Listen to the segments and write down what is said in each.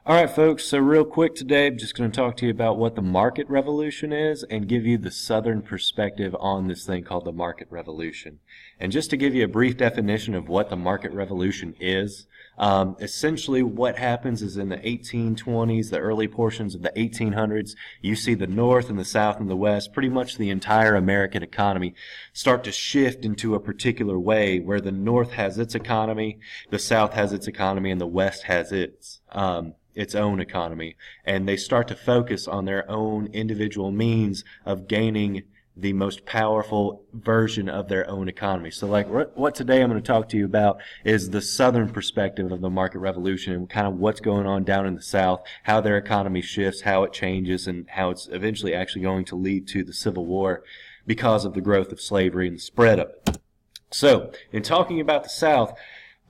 All right, folks, so real quick today, I'm just going to talk to you about what the market revolution is and give you the Southern perspective on this thing called the market revolution. And just to give you a brief definition of what the market revolution is, essentially what happens is in the 1820s, the early portions of the 1800s, you see the North and the South and the West, pretty much the entire American economy start to shift into a particular way where the North has its economy, the South has its economy, and the West has its own economy, and they start to focus on their own individual means of gaining the most powerful version of their own economy. So like what today I'm going to talk to you about is the Southern perspective of the market revolution and kind of what's going on down in the South, how their economy shifts, how it changes, and how it's eventually actually going to lead to the Civil War because of the growth of slavery and the spread of it. So in talking about the South,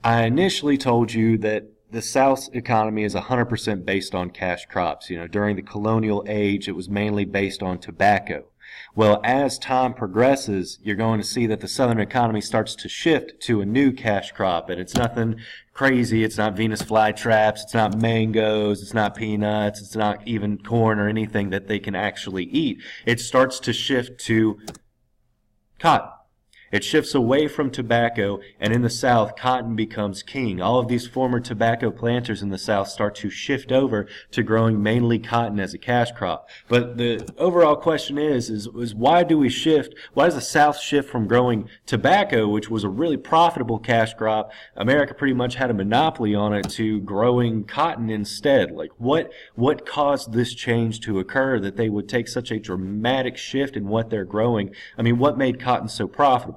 I initially told you that the South's economy is 100% based on cash crops. During the colonial age, it was mainly based on tobacco. Well, as time progresses, you're going to see that the Southern economy starts to shift to a new cash crop, and it's nothing crazy. It's not Venus flytraps, it's not mangoes, it's not peanuts, it's not even corn or anything that they can actually eat. It starts to shift to cotton. It shifts away from tobacco, and in the South, cotton becomes king. All of these former tobacco planters in the South start to shift over to growing mainly cotton as a cash crop. But the overall question is why do we shift? Why does the South shift from growing tobacco, which was a really profitable cash crop? America pretty much had a monopoly on it, to growing cotton instead. Like what caused this change to occur, that they would take such a dramatic shift in what they're growing? I mean, what made cotton so profitable?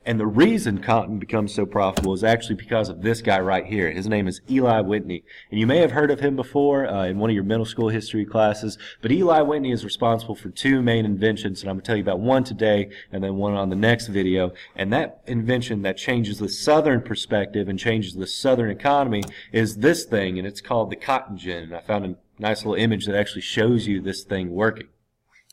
And the reason cotton becomes so profitable is actually because of this guy right here. His name is Eli Whitney. And you may have heard of him before in one of your middle school history classes. But Eli Whitney is responsible for two main inventions, and I'm going to tell you about one today and then one on the next video. And that invention that changes the Southern perspective and changes the Southern economy is this thing, and it's called the cotton gin. And I found a nice little image that actually shows you this thing working.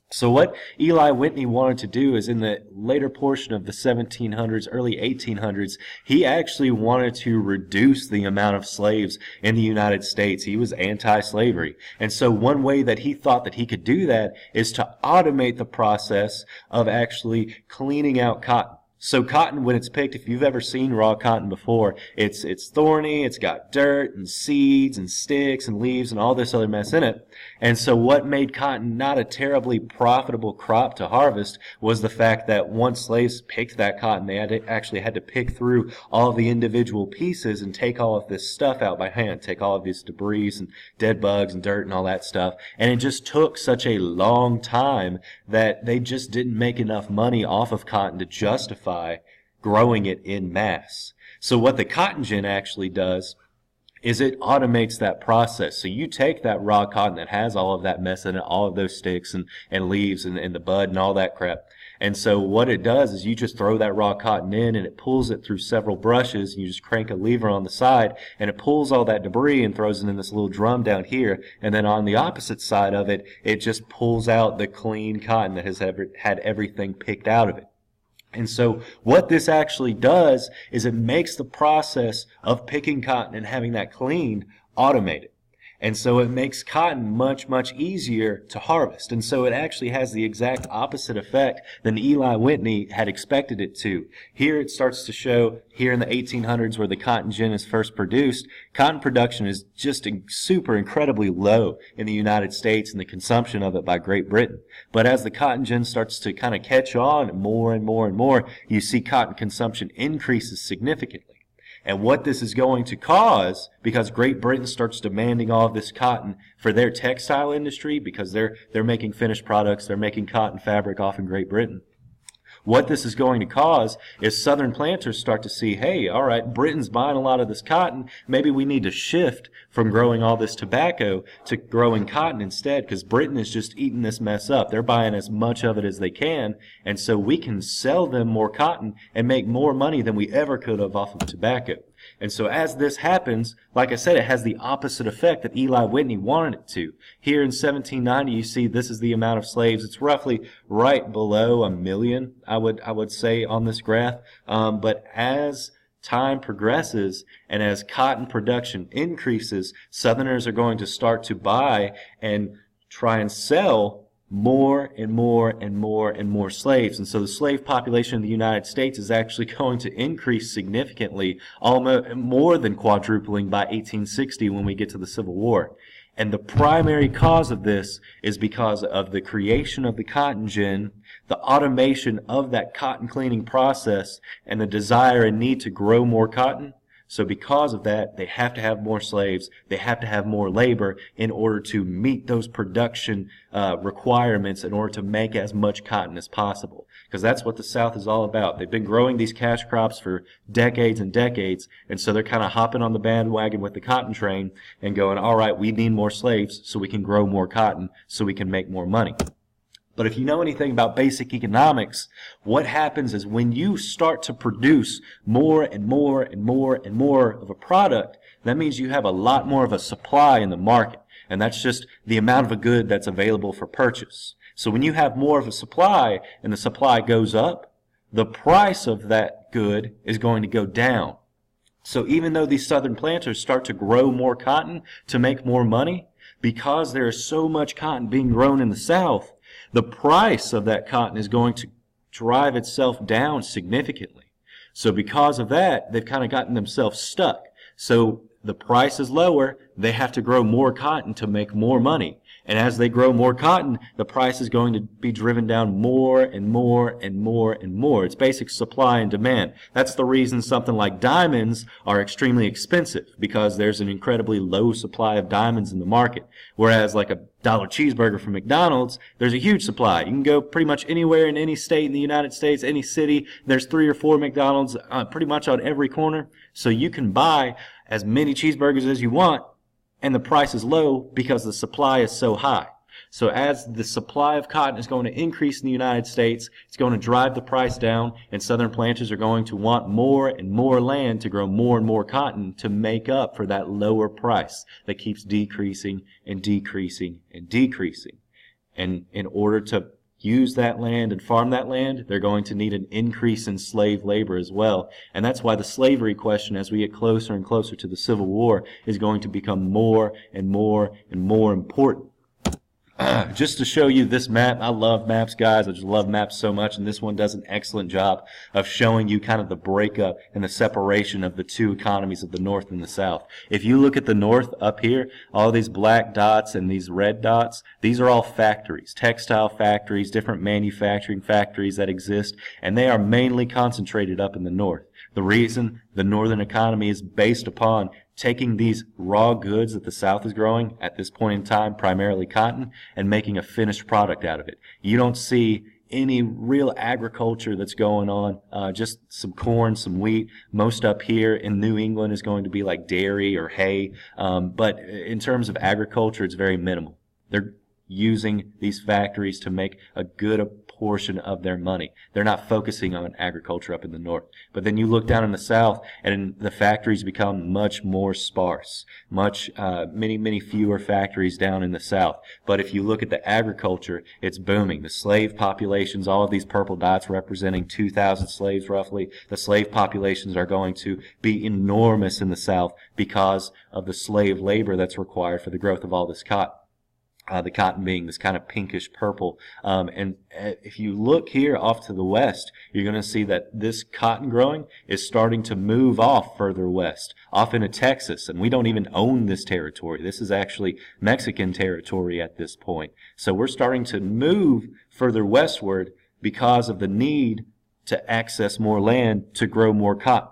So what Eli Whitney wanted to do is, in the later portion of the 1700s, early 1800s, he actually wanted to reduce the amount of slaves in the United States. He was anti-slavery. And so one way that he thought that he could do that is to automate the process of actually cleaning out cotton. So cotton, when it's picked, if you've ever seen raw cotton before, it's thorny, it's got dirt and seeds and sticks and leaves and all this other mess in it. And so what made cotton not a terribly profitable crop to harvest was the fact that once slaves picked that cotton, they actually had to pick through all of the individual pieces and take all of this stuff out by hand, take all of this debris and dead bugs and dirt and all that stuff. And it just took such a long time that they just didn't make enough money off of cotton to justify growing it in mass. So what the cotton gin actually does is it automates that process. So you take that raw cotton that has all of that mess in it, all of those sticks and leaves and the bud and all that crap. And so what it does is you just throw that raw cotton in, and it pulls it through several brushes, and you just crank a lever on the side, and it pulls all that debris and throws it in this little drum down here. And then on the opposite side of it, it just pulls out the clean cotton that has had everything picked out of it. And so what this actually does is it makes the process of picking cotton and having that cleaned automated. And so it makes cotton much, much easier to harvest. And so it actually has the exact opposite effect than Eli Whitney had expected it to. Here it starts to show, here in the 1800s where the cotton gin is first produced, cotton production is just super incredibly low in the United States and the consumption of it by Great Britain. But as the cotton gin starts to kind of catch on more and more and more, you see cotton consumption increases significantly. And what this is going to cause, because Great Britain starts demanding all of this cotton for their textile industry, because they're making finished products, they're making cotton fabric off in Great Britain. What this is going to cause is Southern planters start to see, hey, all right, Britain's buying a lot of this cotton. Maybe we need to shift from growing all this tobacco to growing cotton instead, because Britain is just eating this mess up. They're buying as much of it as they can, and so we can sell them more cotton and make more money than we ever could have off of tobacco. And so as this happens, like I said, it has the opposite effect that Eli Whitney wanted it to. Here in 1790, you see this is the amount of slaves. It's roughly right below 1 million, I would say, on this graph. But as time progresses and as cotton production increases, Southerners are going to start to buy and try and sell more and more and more and more slaves. And so the slave population of the United States is actually going to increase significantly, almost more than quadrupling by 1860 when we get to the Civil War. And the primary cause of this is because of the creation of the cotton gin, the automation of that cotton cleaning process, and the desire and need to grow more cotton. So because of that, they have to have more slaves, they have to have more labor in order to meet those production requirements in order to make as much cotton as possible. Because that's what the South is all about. They've been growing these cash crops for decades and decades, and so they're kind of hopping on the bandwagon with the cotton train and going, all right, we need more slaves so we can grow more cotton so we can make more money. But if you know anything about basic economics, what happens is when you start to produce more and more and more and more of a product, that means you have a lot more of a supply in the market. And that's just the amount of a good that's available for purchase. So when you have more of a supply and the supply goes up, the price of that good is going to go down. So even though these southern planters start to grow more cotton to make more money, because there is so much cotton being grown in the South, the price of that cotton is going to drive itself down significantly. So because of that, they've kind of gotten themselves stuck. So the price is lower, they have to grow more cotton to make more money. And as they grow more cotton, the price is going to be driven down more and more and more and more. It's basic supply and demand. That's the reason something like diamonds are extremely expensive, because there's an incredibly low supply of diamonds in the market. Whereas like a dollar cheeseburger from McDonald's, there's a huge supply. You can go pretty much anywhere in any state in the United States, any city, there's 3 or 4 McDonald's pretty much on every corner. So you can buy as many cheeseburgers as you want, and the price is low because the supply is so high. So as the supply of cotton is going to increase in the United States, it's going to drive the price down, and southern planters are going to want more and more land to grow more and more cotton to make up for that lower price that keeps decreasing and decreasing and decreasing. And in order to use that land and farm that land, they're going to need an increase in slave labor as well. And that's why the slavery question, as we get closer and closer to the Civil War, is going to become more and more and more important. Just to show you this map, I love maps, guys. I just love maps so much, and this one does an excellent job of showing you kind of the breakup and the separation of the two economies of the North and the South. If you look at the North up here, all these black dots and these red dots, these are all factories, textile factories, different manufacturing factories that exist, and they are mainly concentrated up in the North. The reason the Northern economy is based upon taking these raw goods that the South is growing at this point in time, primarily cotton, and making a finished product out of it. You don't see any real agriculture that's going on, just some corn, some wheat. Most up here in New England is going to be like dairy or hay, but in terms of agriculture, it's very minimal. They're using these factories to make a good portion of their money. They're not focusing on agriculture up in the North. But then you look down in the South, and the factories become much more sparse. Many fewer factories down in the South. But if you look at the agriculture, it's booming. The slave populations, all of these purple dots representing 2,000 slaves roughly, the slave populations are going to be enormous in the South because of the slave labor that's required for the growth of all this cotton. The cotton being this kind of pinkish purple. And if you look here off to the west, you're going to see that this cotton growing is starting to move off further west, off into Texas. And we don't even own this territory. This is actually Mexican territory at this point. So we're starting to move further westward because of the need to access more land to grow more cotton.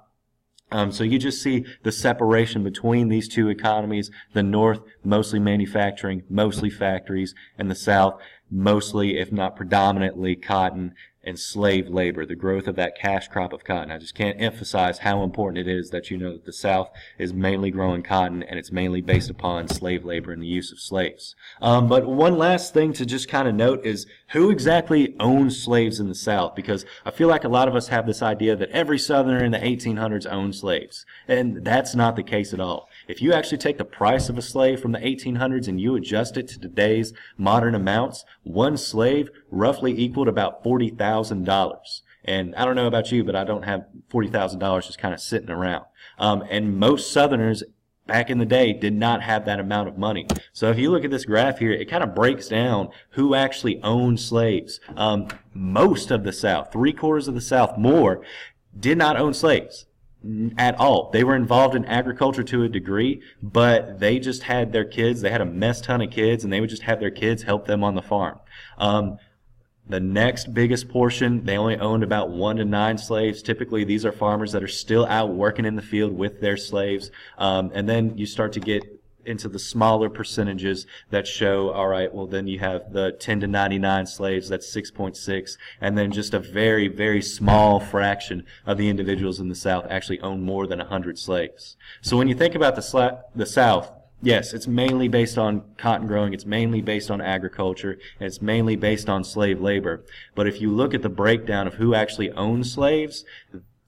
So you just see the separation between these two economies, the North mostly manufacturing, mostly factories, and the South mostly, if not predominantly, cotton and slave labor, the growth of that cash crop of cotton. I just can't emphasize how important it is that you know that the South is mainly growing cotton, and it's mainly based upon slave labor and the use of slaves. But one last thing to just kind of note is who exactly owns slaves in the South, because I feel like a lot of us have this idea that every Southerner in the 1800s owned slaves, and that's not the case at all. If you actually take the price of a slave from the 1800s and you adjust it to today's modern amounts, one slave roughly equaled about $40,000. And I don't know about you, but I don't have $40,000 just kind of sitting around. And most Southerners back in the day did not have that amount of money. So if you look at this graph here, it kind of breaks down who actually owned slaves. Most of the South, 3/4 of the South, more, did not own slaves at all. They were involved in agriculture to a degree, but they just had their kids. They had a mess ton of kids, and they would just have their kids help them on the farm. The next biggest portion, they only owned about 1 to 9 slaves. Typically, these are farmers that are still out working in the field with their slaves. And then you start to get into the smaller percentages that show, all right, well, then you have the 10 to 99 slaves, that's 6.6, and then just a very, very small fraction of the individuals in the South actually own more than 100 slaves. So when you think about the South, yes, it's mainly based on cotton growing, it's mainly based on agriculture, and it's mainly based on slave labor. But if you look at the breakdown of who actually owns slaves,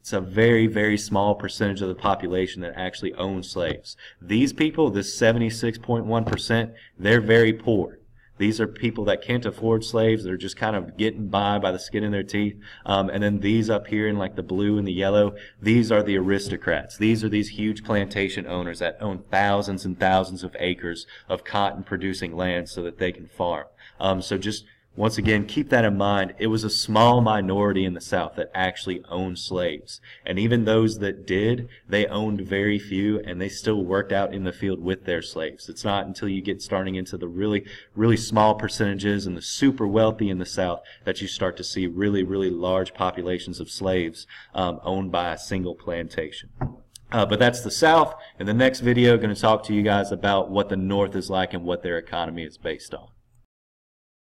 it's a very, very small percentage of the population that actually owns slaves. These people, this 76.1%, they're very poor. These are people that can't afford slaves. They're just kind of getting by the skin of their teeth. And then these up here in like the blue and the yellow, these are the aristocrats. These are these huge plantation owners that own thousands and thousands of acres of cotton producing land so that they can farm. So just once again, keep that in mind. It was a small minority in the South that actually owned slaves. And even those that did, they owned very few, and they still worked out in the field with their slaves. It's not until you get starting into the really, really small percentages and the super wealthy in the South that you start to see really, really large populations of slaves owned by a single plantation. But that's the South. In the next video, I'm going to talk to you guys about what the North is like and what their economy is based on.